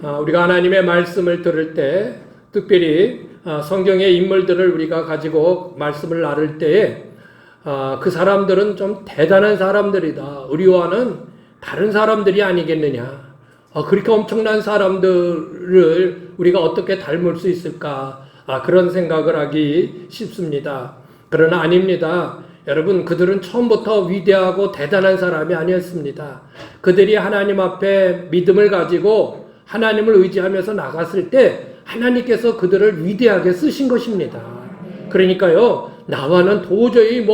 우리가 하나님의 말씀을 들을 때, 특별히 성경의 인물들을 우리가 가지고 말씀을 나눌 때에 그 사람들은 좀 대단한 사람들이다. 우리와는 다른 사람들이 아니겠느냐. 그렇게 엄청난 사람들을 우리가 어떻게 닮을 수 있을까? 그런 생각을 하기 쉽습니다. 그러나 아닙니다. 여러분, 그들은 처음부터 위대하고 대단한 사람이 아니었습니다. 그들이 하나님 앞에 믿음을 가지고 하나님을 의지하면서 나갔을 때 하나님께서 그들을 위대하게 쓰신 것입니다. 그러니까요, 나와는 도저히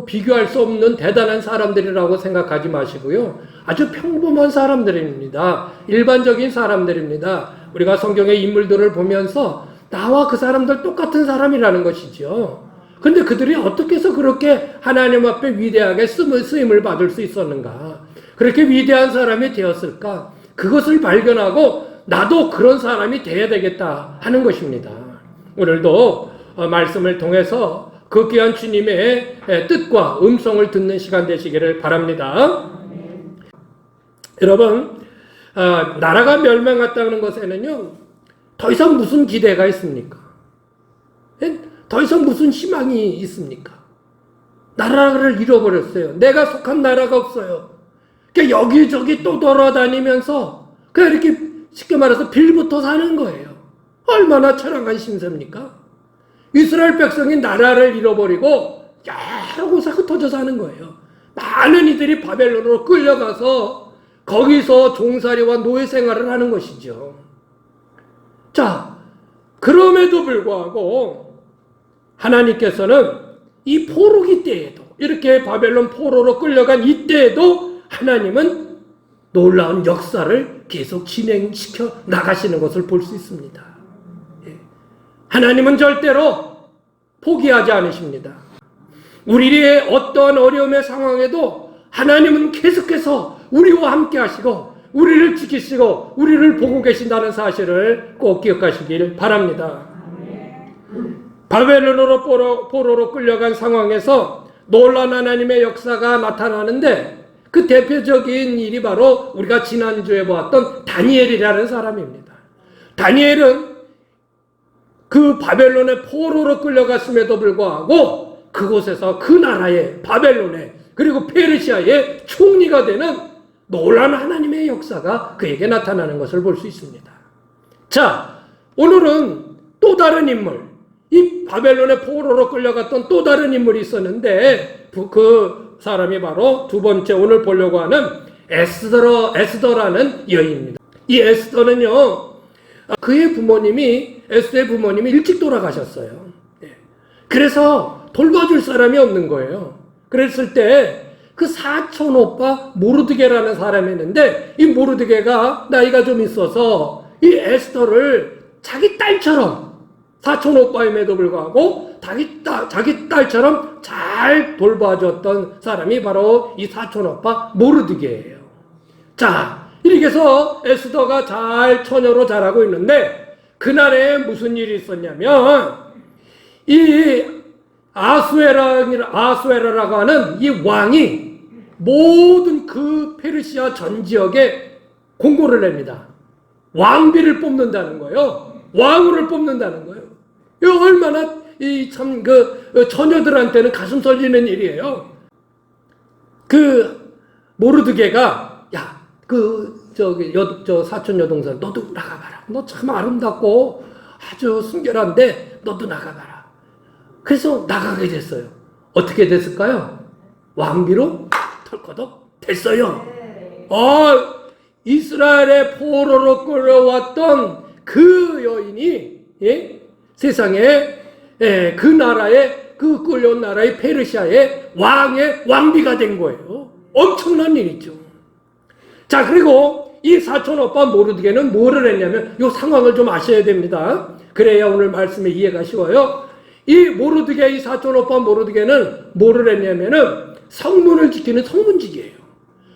비교할 수 없는 대단한 사람들이라고 생각하지 마시고요. 아주 평범한 사람들입니다. 일반적인 사람들입니다. 우리가 성경의 인물들을 보면서 나와 그 사람들 똑같은 사람이라는 것이죠. 근데 그들이 어떻게 해서 그렇게 하나님 앞에 위대하게 쓰임을 받을 수 있었는가? 그렇게 위대한 사람이 되었을까? 그것을 발견하고 나도 그런 사람이 되어야 되겠다 하는 것입니다. 오늘도 말씀을 통해서 그 귀한 주님의 뜻과 음성을 듣는 시간 되시기를 바랍니다. 여러분, 나라가 멸망했다는 것에는요, 더 이상 무슨 기대가 있습니까? 더 이상 무슨 희망이 있습니까? 나라를 잃어버렸어요. 내가 속한 나라가 없어요. 그러니까 여기저기 또 돌아다니면서 그냥 이렇게 쉽게 말해서 빌부터 사는 거예요. 얼마나 처량한 심세입니까? 이스라엘 백성이 나라를 잃어버리고 여러 곳에 흩어져 사는 거예요. 많은 이들이 바벨론으로 끌려가서 거기서 종살이와 노예 생활을 하는 것이죠. 자, 그럼에도 불구하고 하나님께서는 이 포로기 때에도, 이렇게 바벨론 포로로 끌려간 이때에도 하나님은 놀라운 역사를 계속 진행시켜 나가시는 것을 볼 수 있습니다. 하나님은 절대로 포기하지 않으십니다. 우리의 어떠한 어려움의 상황에도 하나님은 계속해서 우리와 함께 하시고 우리를 지키시고 우리를 보고 계신다는 사실을 꼭 기억하시길 바랍니다. 바벨론으로 포로로 끌려간 상황에서 놀라운 하나님의 역사가 나타나는데 그 대표적인 일이 바로 우리가 지난주에 보았던 다니엘이라는 사람입니다. 다니엘은 그 바벨론의 포로로 끌려갔음에도 불구하고 그곳에서 그 나라의 바벨론의 그리고 페르시아의 총리가 되는 놀라운 하나님의 역사가 그에게 나타나는 것을 볼 수 있습니다. 자, 오늘은 또 다른 인물, 이 바벨론의 포로로 끌려갔던 또 다른 인물이 있었는데 그 사람이 바로 두 번째 오늘 보려고 하는 에스더라는 여인입니다. 이 에스더는요, 그의 부모님이, 에스더의 부모님이 일찍 돌아가셨어요. 그래서 돌봐줄 사람이 없는 거예요. 그랬을 때 그 사촌 오빠 모르드게라는 사람이 있는데 이 모르드게가 나이가 좀 있어서 이 에스더를 자기 딸처럼, 사촌 오빠임에도 불구하고 자기 딸처럼 잘 돌봐줬던 사람이 바로 이 사촌 오빠 모르드게예요. 자, 이렇게 해서 에스더가 잘 처녀로 자라고 있는데 그날에 무슨 일이 있었냐면 이 아수에라라고 하는 이 왕이 모든 그 페르시아 전 지역에 공고를 냅니다. 왕비를 뽑는다는 거예요. 왕후를 뽑는다는 거예요. 이거 얼마나 처녀들한테는 가슴 설리는 일이에요. 그 모르드게가 저 사촌 여동생 너도 나가봐라. 너 참 아름답고 아주 순결한데 너도 나가봐라. 그래서 나가게 됐어요. 어떻게 됐을까요? 왕비로 털커덕 됐어요. 이스라엘의 포로로 끌어왔던 그 여인이 세상에 그 나라의 그 끌려온 나라의 페르시아의 왕비가 된 거예요. 엄청난 일이죠. 자, 그리고 이 사촌 오빠 모르드게는 뭐를 했냐면 이 상황을 좀 아셔야 됩니다. 그래야 오늘 말씀의 이해가 쉬워요. 이 모르드게, 이 사촌 오빠 모르드게는 뭐를 했냐면은 성문을 지키는 성문직이에요.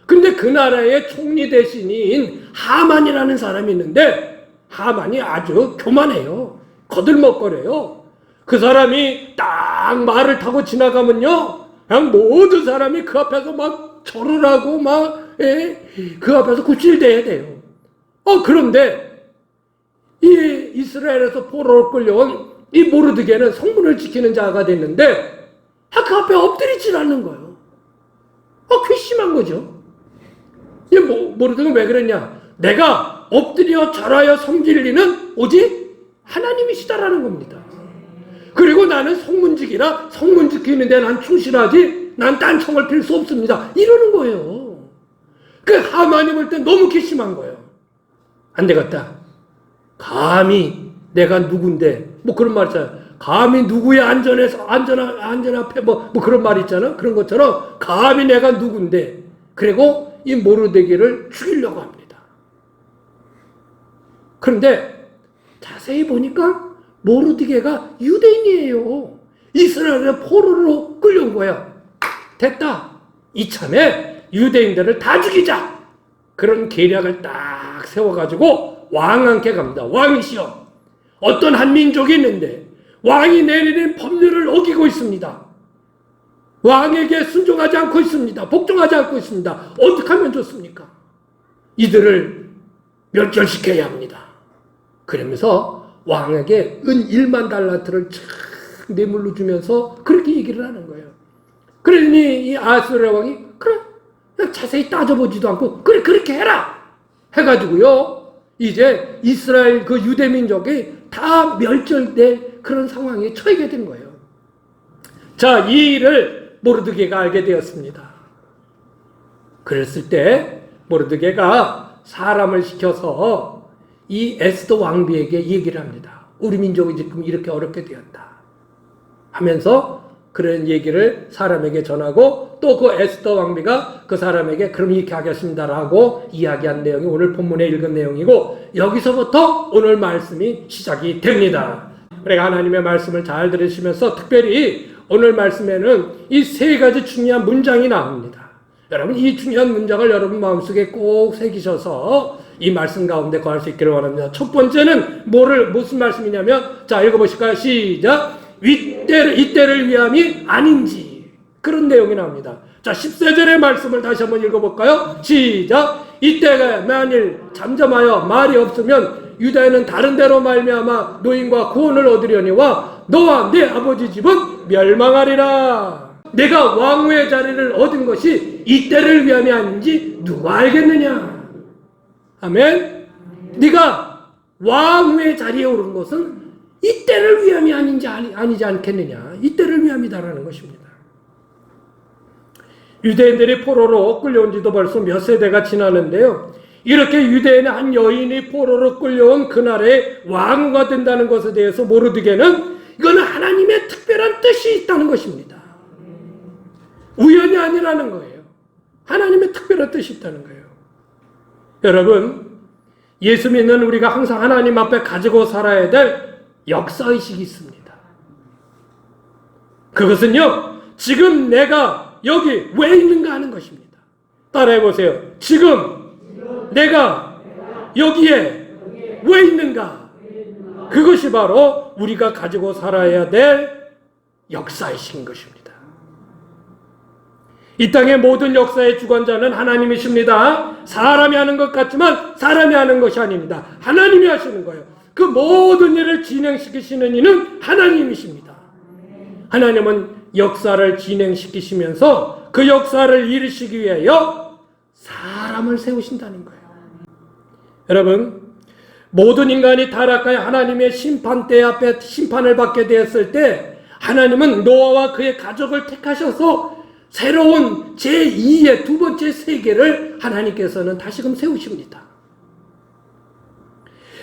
근데 그 나라의 총리 대신인 하만이라는 사람이 있는데 하만이 아주 교만해요. 거들먹거려요. 그 사람이 딱 말을 타고 지나가면요, 그냥 모든 사람이 그 앞에서 막 절을 하고 그 앞에서 굽실대야 돼요. 그런데 이 이스라엘에서 포로로 끌려온 이 모르드게는 성문을 지키는 자가 됐는데 그 앞에 엎드리질 않는 거예요. 괘씸한 거죠. 이 모르드게는 왜 그랬냐? 내가 엎드려 절하여 섬길 리는 오직 하나님이시다라는 겁니다. 그리고 나는 성문직이라 성문 지키는데 난 충실하지, 난 딴청을 필 수 없습니다, 이러는 거예요. 그 하만이 볼 때 너무 괘씸한 거예요. 안 되겠다. 감히 내가 누군데, 그런 말 있잖아요. 감히 누구의 안전 앞에 그런 말 있잖아. 그런 것처럼 감히 내가 누군데, 그리고 이 모르드게를 죽이려고 합니다. 그런데 자세히 보니까 모르드게가 유대인이에요. 이스라엘의 포로로 끌려온 거예요. 됐다. 이참에 유대인들을 다 죽이자. 그런 계략을 딱 세워가지고 왕한테 갑니다. 왕이시여, 어떤 한 민족이 있는데 왕이 내리는 법률을 어기고 있습니다. 왕에게 순종하지 않고 있습니다. 복종하지 않고 있습니다. 어떻게 하면 좋습니까? 이들을 멸절시켜야 합니다. 그러면서 왕에게 은 1만 달란트를 쫙 뇌물로 주면서 그렇게 얘기를 하는 거예요. 그러니 이 아수르 왕이 그래, 그냥 자세히 따져보지도 않고 그래, 그렇게 해라 해가지고요, 이제 이스라엘 그 유대 민족이 다 멸절될 그런 상황에 처하게 된 거예요. 자, 이 일을 모르드게가 알게 되었습니다. 그랬을 때 모르드게가 사람을 시켜서 이 에스더 왕비에게 얘기를 합니다. 우리 민족이 지금 이렇게 어렵게 되었다 하면서 그런 얘기를 사람에게 전하고, 또 그 에스더 왕비가 그 사람에게 그럼 이렇게 하겠습니다라고 이야기한 내용이 오늘 본문에 읽은 내용이고, 여기서부터 오늘 말씀이 시작이 됩니다. 그러니까 하나님의 말씀을 잘 들으시면서 특별히 오늘 말씀에는 이 세 가지 중요한 문장이 나옵니다. 여러분, 이 중요한 문장을 여러분 마음속에 꼭 새기셔서 이 말씀 가운데 거할 수 있기를 원합니다. 첫 번째는 무슨 말씀이냐면, 자, 읽어보실까요? 시작. 이때를 위함이 아닌지, 그런 내용이 나옵니다. 자, 14절의 말씀을 다시 한번 읽어볼까요? 시작. 이때가 만일 잠잠하여 말이 없으면 유다인은 다른 데로 말미암아 노임과 구원을 얻으려니와 너와 내 아버지 집은 멸망하리라. 내가 왕후의 자리를 얻은 것이 이때를 위함이 아닌지 누가 알겠느냐? 아멘. 네가 왕후의 자리에 오른 것은 이때를 위함이 아니지 않겠느냐? 이때를 위함이다라는 것입니다. 유대인들이 포로로 끌려온 지도 벌써 몇 세대가 지나는데요, 이렇게 유대인의 한 여인이 포로로 끌려온 그날에 왕후가 된다는 것에 대해서 모르드게는 이거는 하나님의 특별한 뜻이 있다는 것입니다. 우연이 아니라는 거예요. 하나님의 특별한 뜻이 있다는 거예요. 여러분, 예수 믿는 우리가 항상 하나님 앞에 가지고 살아야 될 역사의식이 있습니다. 그것은요, 지금 내가 여기 왜 있는가 하는 것입니다. 따라해 보세요. 지금 내가 여기에 왜 있는가? 그것이 바로 우리가 가지고 살아야 될 역사의식인 것입니다. 이 땅의 모든 역사의 주관자는 하나님이십니다. 사람이 하는 것 같지만 사람이 하는 것이 아닙니다. 하나님이 하시는 거예요. 그 모든 일을 진행시키시는 이는 하나님이십니다. 하나님은 역사를 진행시키시면서 그 역사를 이루시기 위하여 사람을 세우신다는 거예요. 여러분, 모든 인간이 타락하여 하나님의 심판대 앞에 심판을 받게 되었을 때 하나님은 노아와 그의 가족을 택하셔서 새로운 제2의 두 번째 세계를 하나님께서는 다시금 세우십니다.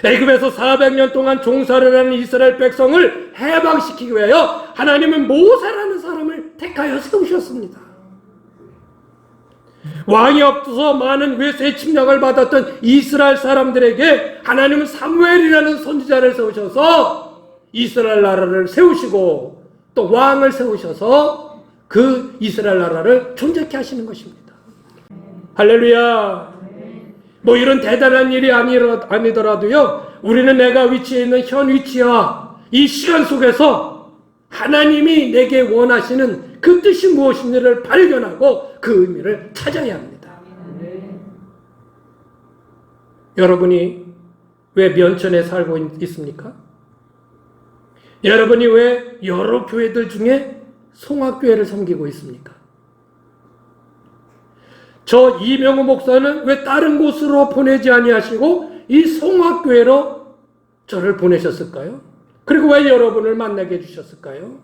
애굽에서 400년 동안 종살을 하는 이스라엘 백성을 해방시키기 위하여 하나님은 모세라는 사람을 택하여 세우셨습니다. 왕이 없어서 많은 외세의 침략을 받았던 이스라엘 사람들에게 하나님은 사무엘이라는 선지자를 세우셔서 이스라엘 나라를 세우시고 또 왕을 세우셔서 그 이스라엘 나라를 존재케 하시는 것입니다. 할렐루야. 뭐 이런 대단한 일이 아니더라도요, 우리는 내가 위치해 있는 현 위치와 이 시간 속에서 하나님이 내게 원하시는 그 뜻이 무엇인지를 발견하고 그 의미를 찾아야 합니다. 여러분이 왜 면천에 살고 있습니까? 여러분이 왜 여러 교회들 중에 송악교회를 섬기고 있습니까? 저 이명호 목사는 왜 다른 곳으로 보내지 아니하시고 이 송악교회로 저를 보내셨을까요? 그리고 왜 여러분을 만나게 해주셨을까요?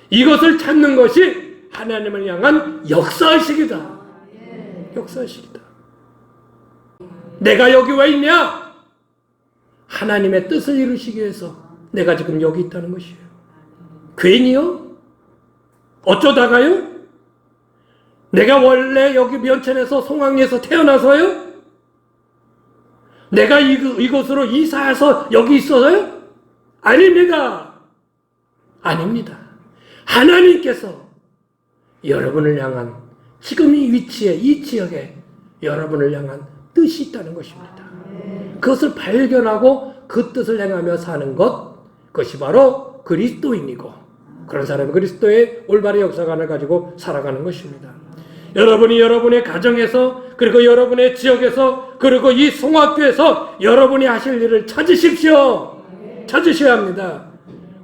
이것을 찾는 것이 하나님을 향한 역사의식이다. 역사의식이다. 내가 여기 왜 있냐? 하나님의 뜻을 이루시기 위해서 내가 지금 여기 있다는 것이에요. 괜히요? 어쩌다가요? 내가 원래 여기 면천에서 송악리에서 태어나서요? 내가 이곳으로 이사해서 여기 있어서요? 아닙니다. 아닙니다. 하나님께서 여러분을 향한 지금 이 위치에, 이 지역에 여러분을 향한 뜻이 있다는 것입니다. 그것을 발견하고 그 뜻을 행하며 사는 것, 그것이 바로 그리스도인이고, 그런 사람이 그리스도의 올바른 역사관을 가지고 살아가는 것입니다. 여러분이 여러분의 가정에서, 그리고 여러분의 지역에서, 그리고 이 송악교에서 여러분이 하실 일을 찾으십시오. 찾으셔야 합니다.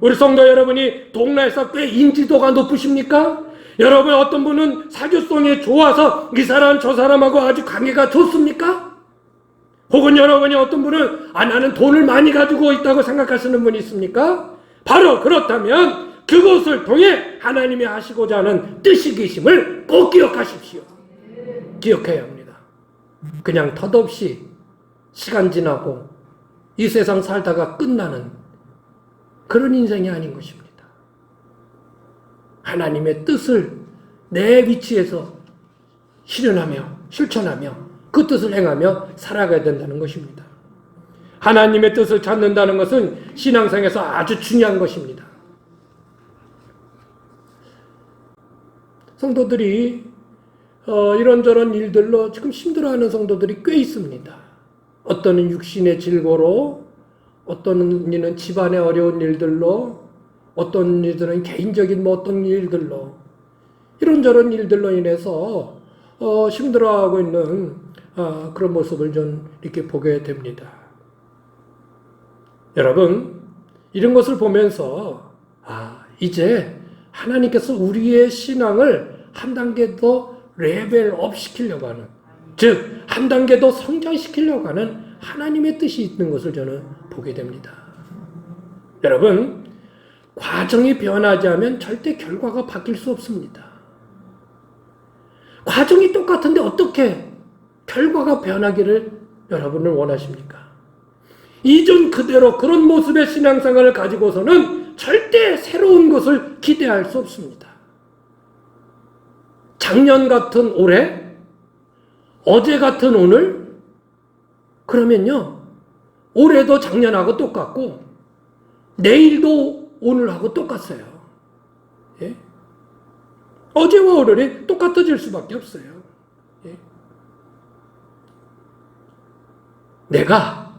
우리 성도 여러분이 동네에서 꽤 인지도가 높으십니까? 여러분 어떤 분은 사교성이 좋아서 이 사람 저 사람하고 아주 관계가 좋습니까? 혹은 여러분이 어떤 분은 나는 돈을 많이 가지고 있다고 생각하시는 분이 있습니까? 바로 그렇다면 그것을 통해 하나님이 하시고자 하는 뜻이 계심을 꼭 기억하십시오. 기억해야 합니다. 그냥 덧없이 시간 지나고 이 세상 살다가 끝나는 그런 인생이 아닌 것입니다. 하나님의 뜻을 내 위치에서 실현하며 실천하며 그 뜻을 행하며 살아가야 된다는 것입니다. 하나님의 뜻을 찾는다는 것은 신앙생에서 아주 중요한 것입니다. 성도들이 이런저런 일들로 지금 힘들어하는 성도들이 꽤 있습니다. 어떤 이는 육신의 질고로, 어떤 이는 집안의 어려운 일들로, 어떤 일들은 개인적인 어떤 일들로, 이런저런 일들로 인해서 힘들어하고 있는 그런 모습을 좀 이렇게 보게 됩니다. 여러분, 이런 것을 보면서 이제 하나님께서 우리의 신앙을 한 단계 더 레벨업 시키려고 하는, 즉 한 단계 더 성장시키려고 하는 하나님의 뜻이 있는 것을 저는 보게 됩니다. 여러분, 과정이 변하지 않으면 절대 결과가 바뀔 수 없습니다. 과정이 똑같은데 어떻게 결과가 변하기를 여러분은 원하십니까? 이전 그대로 그런 모습의 신앙생활을 가지고서는 절대 새로운 것을 기대할 수 없습니다. 작년 같은 올해, 어제 같은 오늘, 그러면요, 올해도 작년하고 똑같고 내일도 오늘하고 똑같아요. 예? 어제와 오늘이 똑같아질 수밖에 없어요. 예? 내가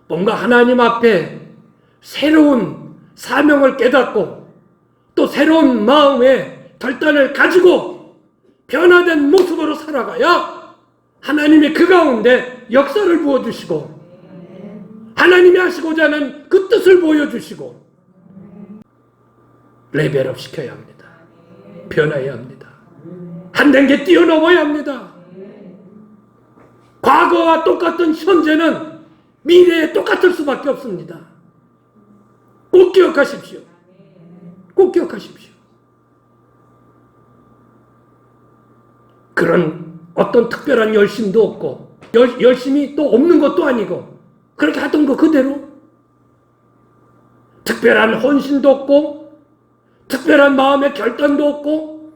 뭔가 하나님 앞에 새로운 사명을 깨닫고 또 새로운 마음의 결단을 가지고 변화된 모습으로 살아가야 하나님이 그 가운데 역사를 부어주시고 하나님이 하시고자 하는 그 뜻을 보여주시고 레벨업 시켜야 합니다. 변화해야 합니다. 한 단계 뛰어넘어야 합니다. 과거와 똑같은 현재는 미래에 똑같을 수밖에 없습니다. 꼭 기억하십시오. 꼭 기억하십시오. 그런 어떤 특별한 열심도 없고 열심이 또 없는 것도 아니고 그렇게 하던 거 그대로 특별한 헌신도 없고 특별한 마음의 결단도 없고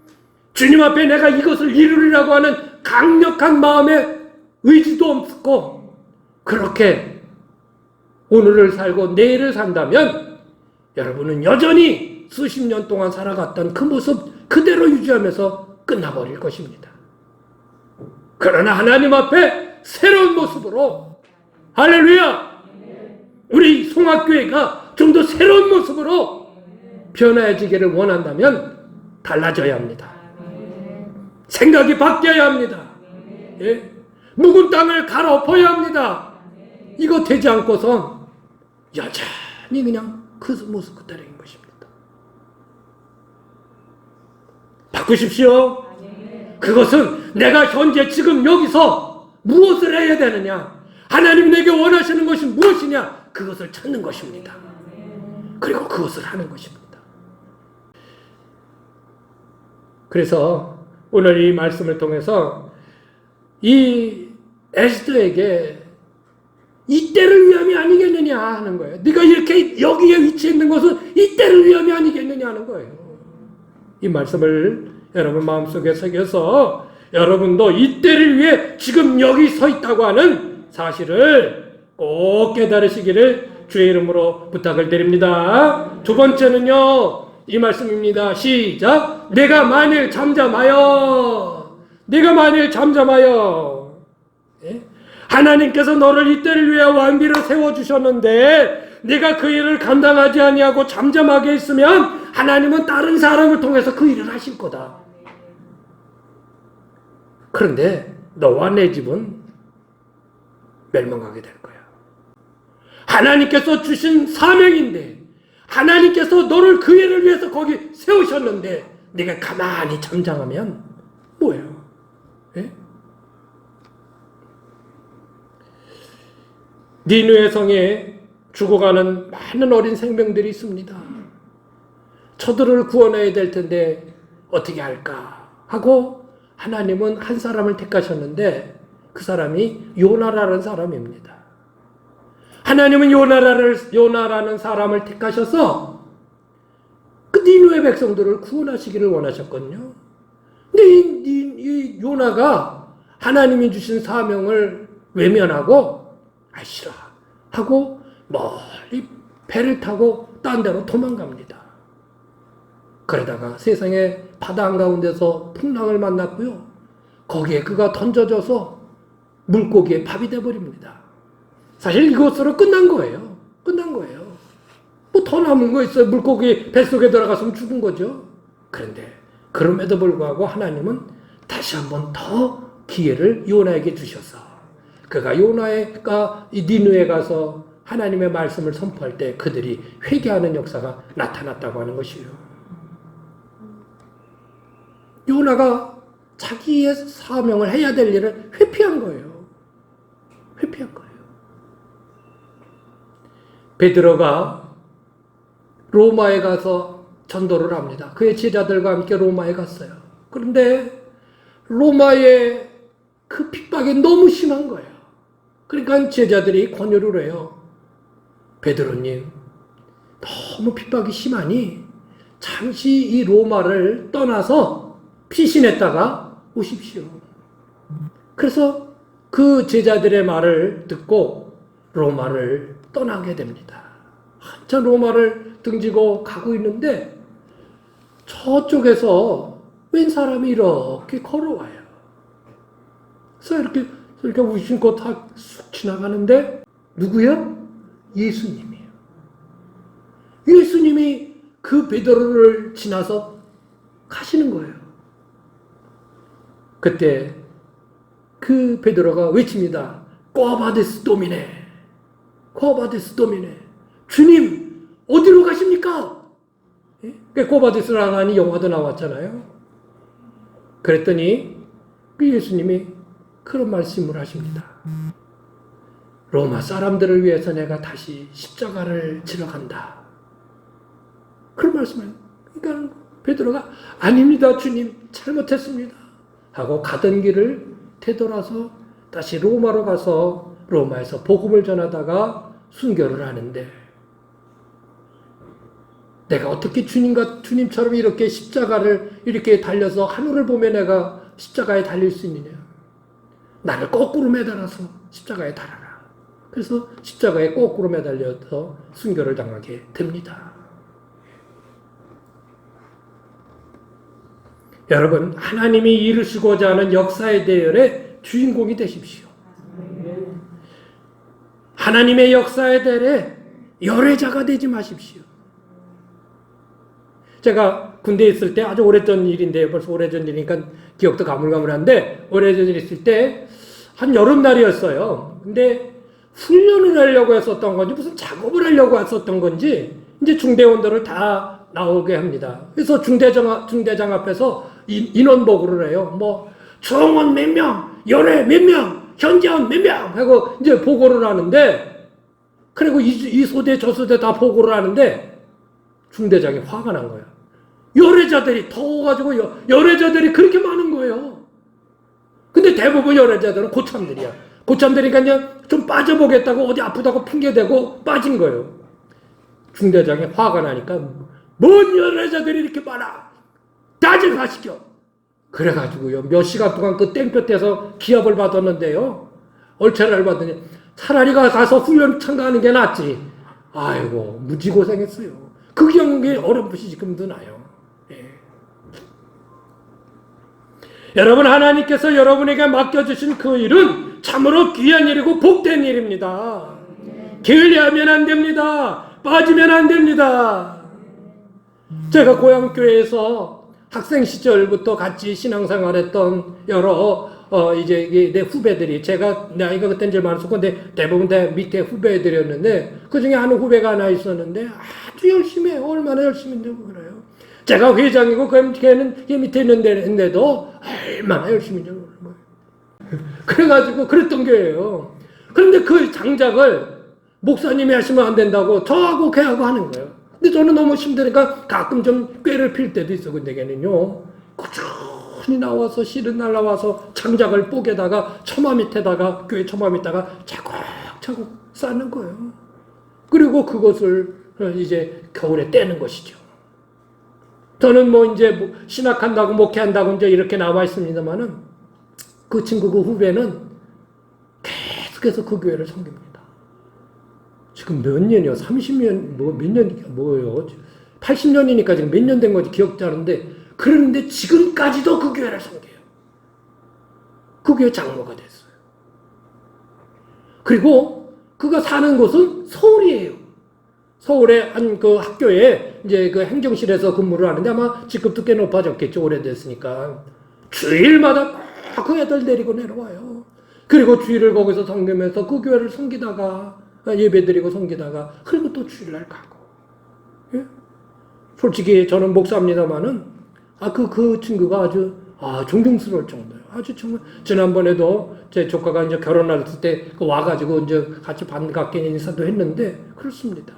주님 앞에 내가 이것을 이루리라고 하는 강력한 마음의 의지도 없고 그렇게 오늘을 살고 내일을 산다면 여러분은 여전히 수십 년 동안 살아갔던 그 모습 그대로 유지하면서 끝나버릴 것입니다. 그러나 하나님 앞에 새로운 모습으로 할렐루야! 우리 송악교회가 좀 더 새로운 모습으로 변화해지기를 원한다면 달라져야 합니다. 생각이 바뀌어야 합니다. 예? 묵은 땅을 갈아엎어야 합니다. 이거 되지 않고선 여전히 그냥 그 모습 그대로인 것입니다. 바꾸십시오. 그것은 내가 현재 지금 여기서 무엇을 해야 되느냐, 하나님 내게 원하시는 것이 무엇이냐, 그것을 찾는 것입니다. 그리고 그것을 하는 것입니다. 그래서 오늘 이 말씀을 통해서 이 에스더에게 이때를 위함이 아니겠느냐 하는 거예요. 네가 이렇게 여기에 위치해 있는 것은 이때를 위함이 아니겠느냐 하는 거예요. 이 말씀을 여러분 마음속에 새겨서 여러분도 이때를 위해 지금 여기 서 있다고 하는 사실을 꼭 깨달으시기를 주의 이름으로 부탁을 드립니다. 두 번째는요, 이 말씀입니다. 시작. 내가 만일 잠잠하여, 예? 하나님께서 너를 이때를 위해 왕비를 세워주셨는데 네가 그 일을 감당하지 아니하고 잠잠하게 있으면 하나님은 다른 사람을 통해서 그 일을 하실 거다. 그런데 너와 내 집은 멸망하게 될 거야. 하나님께서 주신 사명인데, 하나님께서 너를 그 일을 위해서 거기 세우셨는데 네가 가만히 잠잠하면 뭐예요? 예? 니느웨 성에 죽어가는 많은 어린 생명들이 있습니다. 저들을 구원해야 될 텐데 어떻게 할까 하고 하나님은 한 사람을 택하셨는데 그 사람이 요나라는 사람입니다. 하나님은 요나라는 사람을 택하셔서 그 니느웨 백성들을 구원하시기를 원하셨거든요. 근데 이 요나가 하나님이 주신 사명을 외면하고 싫어 하고 멀리 배를 타고 딴 데로 도망갑니다. 그러다가 세상에 바다 한가운데서 풍랑을 만났고요. 거기에 그가 던져져서 물고기의 밥이 돼버립니다. 사실 이것으로 끝난 거예요. 뭐 더 남은 거 있어요. 물고기 뱃속에 들어갔으면 죽은 거죠. 그런데 그럼에도 불구하고 하나님은 다시 한번 더 기회를 요나에게 주셔서 그가 요나가 니느웨에 가서 하나님의 말씀을 선포할 때 그들이 회개하는 역사가 나타났다고 하는 것이에요. 요나가 자기의 사명을 해야 될 일을 회피한 거예요. 베드로가 로마에 가서 전도를 합니다. 그의 제자들과 함께 로마에 갔어요. 그런데 로마의 그 핍박이 너무 심한 거예요. 그러니까 제자들이 권유를 해요. 베드로님, 너무 핍박이 심하니 잠시 이 로마를 떠나서 피신했다가 오십시오. 그래서 그 제자들의 말을 듣고 로마를 떠나게 됩니다. 한참 로마를 등지고 가고 있는데 저쪽에서 웬 사람이 이렇게 걸어와요. 그래서 이렇게 우신코 다 쑥 지나가는데 누구야? 예수님이에요. 예수님이 그 베드로를 지나서 가시는 거예요. 그때 그 베드로가 외칩니다. 꼬아바데스 도미네. 주님 어디로 가십니까? 꼬바데스라는 영화도 나왔잖아요. 그랬더니 그 예수님이 그런 말씀을 하십니다. 로마 사람들을 위해서 내가 다시 십자가를 지러 간다. 그런 말씀을. 그러니까 베드로가 아닙니다 주님, 잘못했습니다 하고 가던 길을 되돌아서 다시 로마로 가서 로마에서 복음을 전하다가 순교를 하는데, 내가 어떻게 주님처럼 이렇게 십자가를 이렇게 달려서 하늘을 보며 내가 십자가에 달릴 수 있느냐. 나를 거꾸로 매달아서 십자가에 달아라. 그래서 십자가에 거꾸로 매달려서 순교를 당하게 됩니다. 여러분, 하나님이 이루시고자 하는 역사의 대열의 주인공이 되십시오. 하나님의 역사의 대열의 열애자가 되지 마십시오. 제가 군대에 있을 때, 아주 오래전 일인데요. 벌써 오래전 일이니까 기억도 가물가물한데, 오래전 일 있을 때 한 여름날이었어요. 근데 훈련을 하려고 했었던 건지 무슨 작업을 하려고 했었던 건지 이제 중대원들을 다 나오게 합니다. 그래서 중대장 앞에서 인원보고를 해요. 뭐 중원 몇 명, 열애 몇 명, 현재원 몇 명 하고 이제 보고를 하는데, 그리고 이 소대 저 소대 다 보고를 하는데 중대장이 화가 난 거야. 열애자들이 더워가지고 열애자들이 그렇게 많은 거예요. 근데 대부분 열애자들은 고참들이야. 고참들이니까 그냥 좀 빠져보겠다고 어디 아프다고 핑계대고 빠진 거예요. 중대장이 화가 나니까 뭔 열애자들이 이렇게 많아, 다들 가시켜. 그래가지고요 몇 시간 동안 그 땡볕에서 기합을 받았는데요, 얼차려를 받더니 차라리 가서 훈련 참가하는 게 낫지. 아이고 무지 고생했어요. 그 경우에 어렴풋이 지금도 나요. 예. 여러분, 하나님께서 여러분에게 맡겨주신 그 일은 참으로 귀한 일이고 복된 일입니다. 게을리하면 안 됩니다. 빠지면 안 됩니다. 제가 고향교회에서 학생 시절부터 같이 신앙생활했던 여러 이제 내 후배들이, 제가 나이가 그때는 제일 많았었고 근데 대부분 다 밑에 후배들이었는데, 그 중에 한 후배가 하나 있었는데 아주 열심히 해요. 얼마나 열심히 하고 그래요. 제가 회장이고 걔는 밑에 있는데도 얼마나 열심히 하고 그래요. 그래가지고 그랬던 거예요. 그런데 그 장작을 목사님이 하시면 안 된다고 저하고 걔하고 하는 거예요. 근데 저는 너무 힘드니까 가끔 좀 꾀를 필 때도 있어. 근데 걔는요 꾸준히 나와서 실은 날 나와서 장작을 뽀개다가 처마 밑에다가, 교회 처마 밑에다가 차곡차곡 쌓는 거예요. 그리고 그것을 이제 겨울에 떼는 것이죠. 저는 뭐 이제 신학한다고 목회한다고 이제 이렇게 나와 있습니다만은, 그 친구 그 후배는 계속해서 그 교회를 섬깁니다. 지금 몇 년이요? 30년, 몇 년, 뭐예요? 80년이니까 지금 몇 년 된 건지 기억도 안 나는데, 그런데 지금까지도 그 교회를 섬겨요. 그 교회 장로가 됐어요. 그리고 그가 사는 곳은 서울이에요. 서울의 한 그 학교에 이제 그 행정실에서 근무를 하는데, 아마 직급도 꽤 높아졌겠죠. 오래됐으니까. 주일마다 그 애들 데리고 내려와요. 그리고 주일을 거기서 섬기면서 그 교회를 섬기다가, 예배드리고 섬기다가, 그리고 또 주일날 가고. 예? 솔직히 저는 목사입니다만은, 그 친구가 아주, 존경스러울 정도예요. 아주 정말, 지난번에도 제 조카가 이제 결혼할 때 와가지고 이제 같이 반갑게 인사도 했는데, 그렇습니다.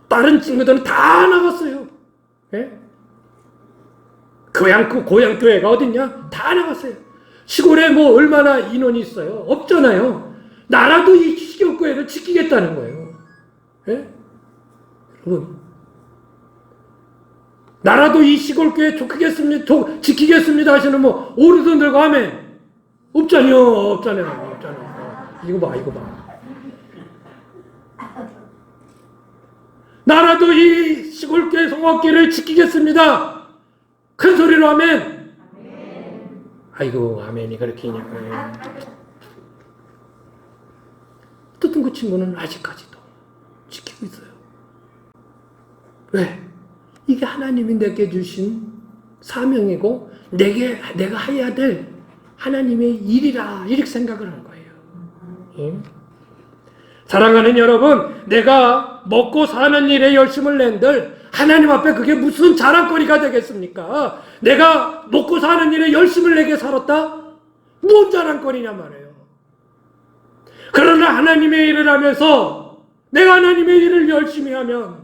다른 친구들은 다 나갔어요. 예? 고향 교회가 어딨냐? 다 나갔어요. 시골에 뭐 얼마나 인원이 있어요? 없잖아요. 나라도 이 시골교회를 지키겠다는 거예요. 예? 여러분, 나라도 이 시골교회 지키겠습니다 하시는 뭐 어르신들과 하면 없잖아요. 이거 봐. 나라도 이 시골교회 성악교회를 지키겠습니다. 큰 소리로 하면, 아이고 아멘이 그렇게 있냐. 어쨌든 그 친구는 아직까지도 지키고 있어요. 왜? 이게 하나님이 내게 주신 사명이고 내가 해야 될 하나님의 일이라, 이렇게 생각을 한 거예요. 사랑하는 여러분, 내가 먹고 사는 일에 열심을 낸들 하나님 앞에 그게 무슨 자랑거리가 되겠습니까? 내가 먹고 사는 일에 열심을 내게 살았다? 뭔 자랑거리냐 말이에요. 그러나 하나님의 일을 하면서 내가 하나님의 일을 열심히 하면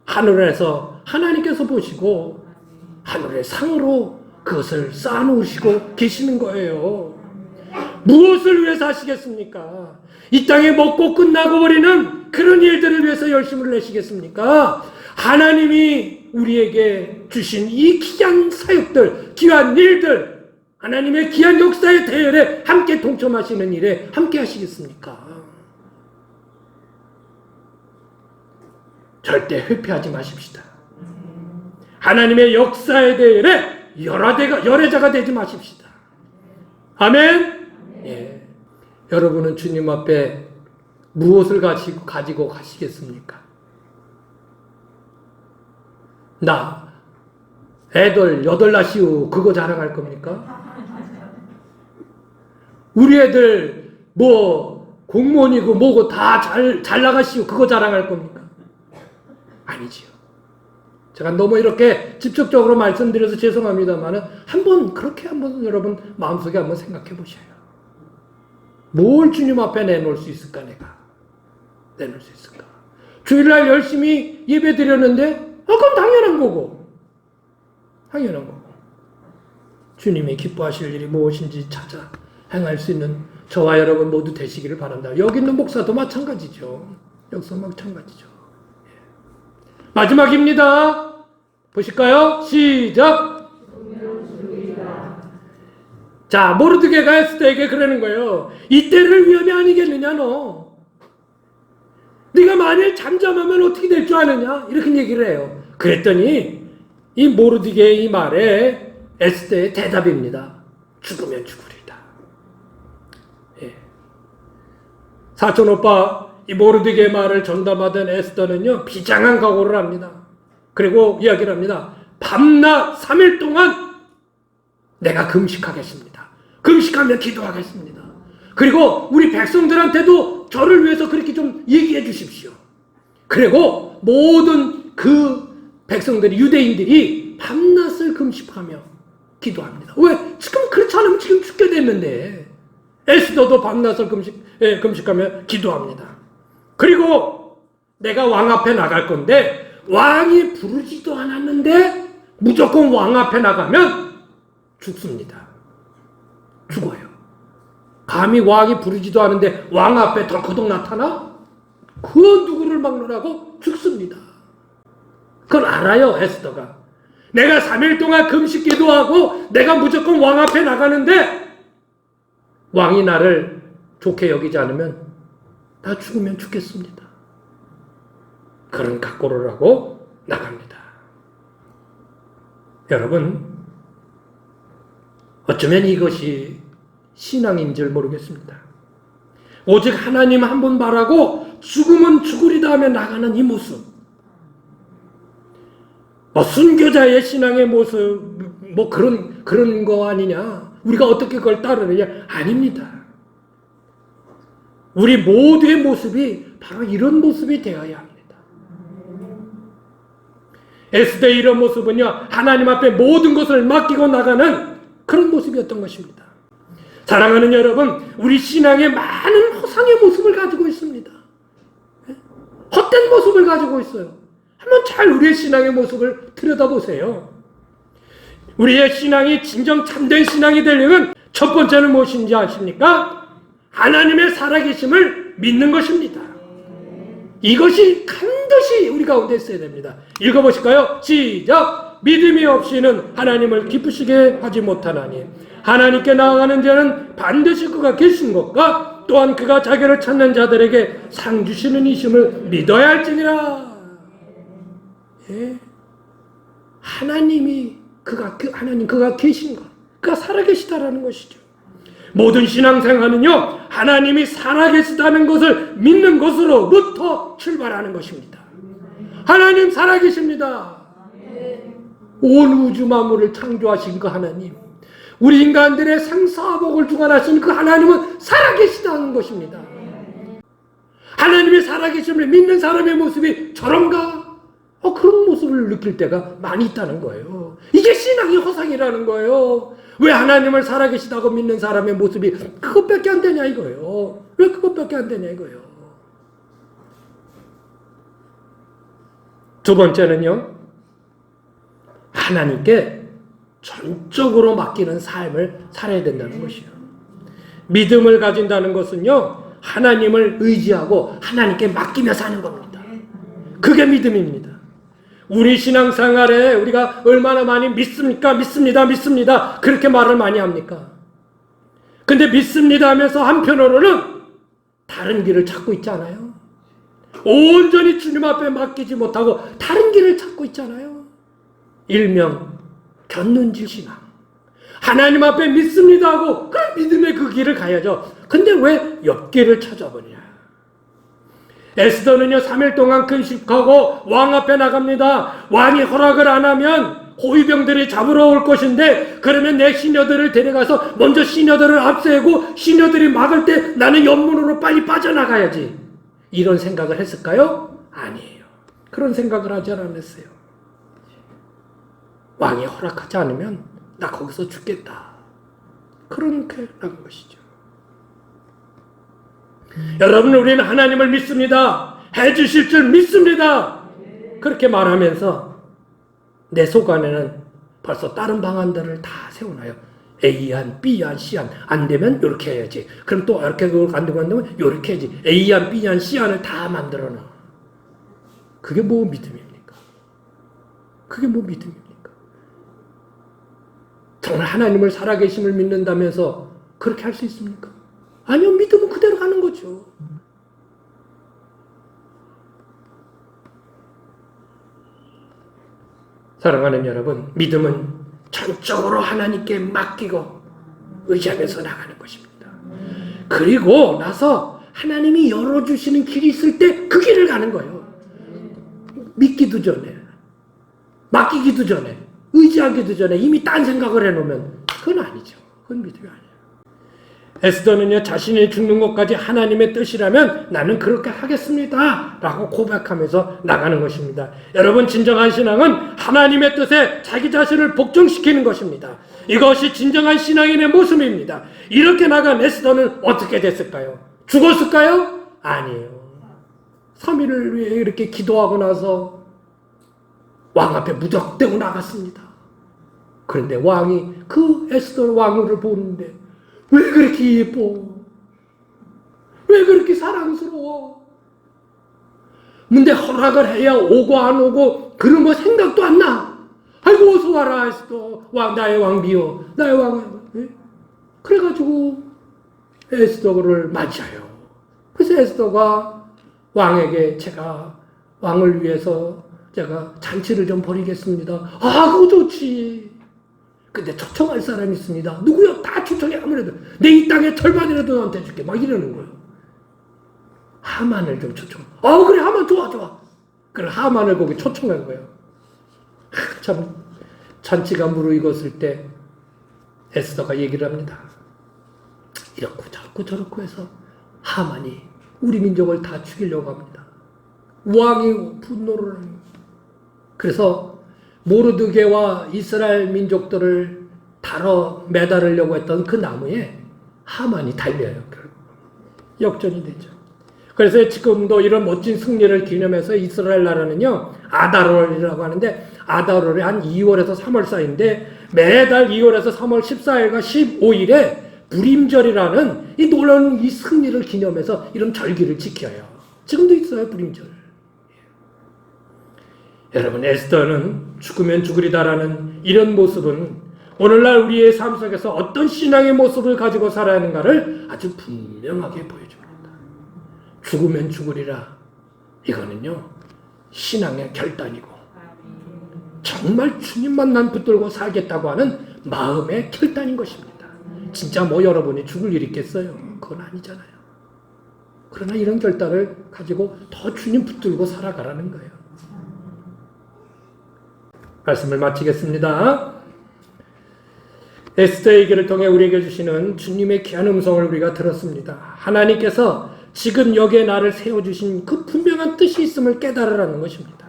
하늘에서 하나님께서 보시고 하늘의 상으로 그것을 쌓아놓으시고 계시는 거예요. 무엇을 위해서 하시겠습니까? 이 땅에 먹고 끝나고 버리는 그런 일들을 위해서 열심을 내시겠습니까? 하나님이 우리에게 주신 이 귀한 사역들, 귀한 일들, 하나님의 귀한 역사의 대열에 함께 동참하시는 일에 함께 하시겠습니까? 절대 회피하지 마십시다. 하나님의 역사의 대열에 열애자가 되지 마십시다. 아멘? 예. 여러분은 주님 앞에 무엇을 가지고 가시겠습니까? 애들 8 낳으시오 그거 자랑할 겁니까? 우리 애들 뭐 공무원이고 뭐고 다 잘 나가시고 그거 자랑할 겁니까? 아니지요. 제가 너무 이렇게 직접적으로 말씀드려서 죄송합니다만은 그렇게 한번 여러분 마음속에 한번 생각해 보셔요. 뭘 주님 앞에 내놓을 수 있을까 내가? 내놓을 수 있을까? 주일날 열심히 예배 드렸는데 그건 당연한 거고. 당연한 거고. 주님이 기뻐하실 일이 무엇인지 찾아 행할 수 있는 저와 여러분 모두 되시기를 바란다. 여기 있는 목사도 마찬가지죠. 역사 마찬가지죠. 마지막입니다. 보실까요? 시작! 자, 모르드게가 에스더에게 그러는 거예요. 이때를 위험이 아니겠느냐 너. 네가 만일 잠잠하면 어떻게 될 줄 아느냐? 이렇게 얘기를 해요. 그랬더니 이 모르드게의 이 말에 에스더의 대답입니다. 죽으면 죽으리다. 예. 사촌 오빠 이 모르드게의 말을 전담하던 에스더는요 비장한 각오를 합니다. 그리고 이야기를 합니다. 밤낮 3일 동안 내가 금식하겠습니다. 금식하며 기도하겠습니다. 그리고 우리 백성들한테도 저를 위해서 그렇게 좀 얘기해 주십시오. 그리고 모든 그 백성들이 유대인들이 밤낮을 금식하며 기도합니다. 왜? 지금 그렇지 않으면 지금 죽게 됐는데 에스더도 밤낮을 금식하며 기도합니다. 그리고 내가 왕 앞에 나갈 건데 왕이 부르지도 않았는데 무조건 왕 앞에 나가면 죽습니다. 죽어요. 감히 왕이 부르지도 않은데 왕 앞에 덜커덕 나타나? 그 누구를 막느라고 죽습니다. 그걸 알아요, 에스더가. 내가 3일 동안 금식 기도하고 내가 무조건 왕 앞에 나가는데 왕이 나를 좋게 여기지 않으면 나 죽으면 죽겠습니다. 그런 각오를 하고 나갑니다. 여러분, 어쩌면 이것이 신앙인 줄 모르겠습니다. 오직 하나님 한 번 말하고 죽으면 죽으리다 하며 나가는 이 모습. 순교자의 신앙의 모습, 그런 거 아니냐? 우리가 어떻게 그걸 따르느냐? 아닙니다. 우리 모두의 모습이 바로 이런 모습이 되어야 합니다. 에스더의 이런 모습은요, 하나님 앞에 모든 것을 맡기고 나가는 그런 모습이었던 것입니다. 사랑하는 여러분, 우리 신앙에 많은 허상의 모습을 가지고 있습니다. 헛된 모습을 가지고 있어요. 한번 잘 우리의 신앙의 모습을 들여다보세요. 우리의 신앙이 진정 참된 신앙이 되려면 첫 번째는 무엇인지 아십니까? 하나님의 살아계심을 믿는 것입니다. 이것이 반드시 우리 가운데 있어야 됩니다. 읽어보실까요? 시작! 믿음이 없이는 하나님을 기쁘시게 하지 못하나니 하나님께 나아가는 자는 반드시 그가 계신 것과 또한 그가 자기를 찾는 자들에게 상 주시는 이심을 믿어야 할지니라. 예? 그가 계신 것, 그가 살아계시다라는 것이죠. 모든 신앙생활은요, 하나님이 살아계시다는 것을 믿는 것으로부터 출발하는 것입니다. 하나님 살아계십니다. 온 우주 만물을 창조하신 그 하나님, 우리 인간들의 생사복을 주관하신 그 하나님은 살아계시다는 것입니다. 하나님의 살아계심을 믿는 사람의 모습이 저런가? 그런 모습을 느낄 때가 많이 있다는 거예요. 이게 신앙의 허상이라는 거예요. 왜 하나님을 살아계시다고 믿는 사람의 모습이 그것밖에 안 되냐 이거예요. 왜 그것밖에 안 되냐 이거예요. 두 번째는요, 하나님께 전적으로 맡기는 삶을 살아야 된다는 것이에요. 믿음을 가진다는 것은요, 하나님을 의지하고 하나님께 맡기며 사는 겁니다. 그게 믿음입니다. 우리 신앙생활에 우리가 얼마나 많이 믿습니까? 믿습니다. 그렇게 말을 많이 합니까? 근데 믿습니다 하면서 한편으로는 다른 길을 찾고 있잖아요. 온전히 주님 앞에 맡기지 못하고 다른 길을 찾고 있잖아요. 일명 곁눈질 신앙. 하나님 앞에 믿습니다 하고 그럼 믿음의 그 길을 가야죠. 근데 왜 옆길을 찾아버리냐? 에스더는요 3일 동안 금식하고 왕 앞에 나갑니다. 왕이 허락을 안 하면 호위병들이 잡으러 올 것인데 그러면 내 시녀들을 데려가서 먼저 시녀들을 앞세우고 시녀들이 막을 때 나는 옆문으로 빨리 빠져나가야지. 이런 생각을 했을까요? 아니에요. 그런 생각을 하지 않았어요. 왕이 허락하지 않으면 나 거기서 죽겠다. 그렇게 나간 것이죠. 여러분, 우리는 하나님을 믿습니다. 해주실 줄 믿습니다. 그렇게 말하면서 내 속 안에는 벌써 다른 방안들을 다 세워놔요. A안, B안, C안. 안 되면 이렇게 해야지. 그럼 또 이렇게 안 되면 이렇게 해야지. A안, B안, C안을 다 만들어 놔. 그게 뭐 믿음입니까? 그게 뭐 믿음입니까? 정말 하나님을 살아계심을 믿는다면서 그렇게 할 수 있습니까? 아니요, 믿음은 그대로 가는 거죠. 사랑하는 여러분, 믿음은 전적으로 하나님께 맡기고 의지하면서 나가는 것입니다. 그리고 나서 하나님이 열어주시는 길이 있을 때 그 길을 가는 거예요. 믿기도 전에, 맡기기도 전에, 의지하기도 전에 이미 딴 생각을 해놓으면 그건 아니죠. 그건 믿음이 아니에요. 에스더는요, 자신이 죽는 것까지 하나님의 뜻이라면 나는 그렇게 하겠습니다 라고 고백하면서 나가는 것입니다. 여러분, 진정한 신앙은 하나님의 뜻에 자기 자신을 복종시키는 것입니다. 이것이 진정한 신앙인의 모습입니다. 이렇게 나간 에스더는 어떻게 됐을까요? 죽었을까요? 아니에요. 3일을 위해 이렇게 기도하고 나서 왕 앞에 무적대고 나갔습니다. 그런데 왕이 그 에스더 왕후를 보는데 왜 그렇게 예뻐? 왜 그렇게 사랑스러워? 근데 허락을 해야 오고 안 오고 그런 거 생각도 안 나. 아이고 어서 와라 에스더. 나의 왕비요. 나의 왕. 네? 그래가지고 에스더를 맞이해요. 그래서 에스더가 왕에게 제가 왕을 위해서 제가 잔치를 좀 벌이겠습니다. 아, 그거 좋지. 근데 초청할 사람이 있습니다. 누구요? 다 초청해. 아무래도 내 이 땅의 절반이라도 너한테 줄게. 막 이러는 거예요. 하만을 좀 초청. 그래, 하만 좋아. 그래, 하만을 거기 초청한 거예요. 참 잔치가 무르익었을 때 에스더가 얘기를 합니다. 이렇고 저렇고 해서 하만이 우리 민족을 다 죽이려고 합니다. 왕이 분노를 합니다. 그래서 모르드게와 이스라엘 민족들을 매다르려고 했던 그 나무에 하만이 달려요. 결국 역전이 되죠. 그래서 지금도 이런 멋진 승리를 기념해서 이스라엘 나라는요, 아다롤이라고 하는데, 아다롤이 한 2월에서 3월 사이인데 매달 2월에서 3월 14일과 15일에 불임절이라는 이 놀라운 이 승리를 기념해서 이런 절기를 지켜요. 지금도 있어요, 불임절. 여러분, 에스더는 죽으면 죽으리다라는 이런 모습은 오늘날 우리의 삶 속에서 어떤 신앙의 모습을 가지고 살아야 하는가를 아주 분명하게 보여줍니다. 죽으면 죽으리라. 이거는요, 신앙의 결단이고 정말 주님만 난 붙들고 살겠다고 하는 마음의 결단인 것입니다. 진짜 뭐 여러분이 죽을 일 있겠어요? 그건 아니잖아요. 그러나 이런 결단을 가지고 더 주님 붙들고 살아가라는 거예요. 말씀을 마치겠습니다. 에스더의 얘기를 통해 우리에게 주시는 주님의 귀한 음성을 우리가 들었습니다. 하나님께서 지금 여기에 나를 세워주신 그 분명한 뜻이 있음을 깨달으라는 것입니다.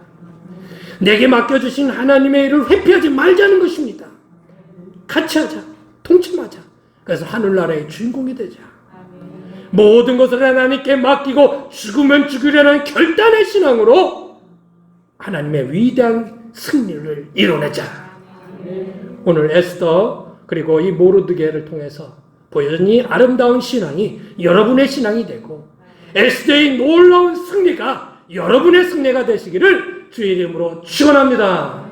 내게 맡겨주신 하나님의 일을 회피하지 말자는 것입니다. 같이 하자. 동침하자. 그래서 하늘나라의 주인공이 되자. 모든 것을 하나님께 맡기고 죽으면 죽으려는 결단의 신앙으로 하나님의 위대한 승리를 이뤄내자. 오늘 에스더 그리고 이 모르드게를 통해서 보여준 이 아름다운 신앙이 여러분의 신앙이 되고 에스더의 놀라운 승리가 여러분의 승리가 되시기를 주의 이름으로 축원합니다.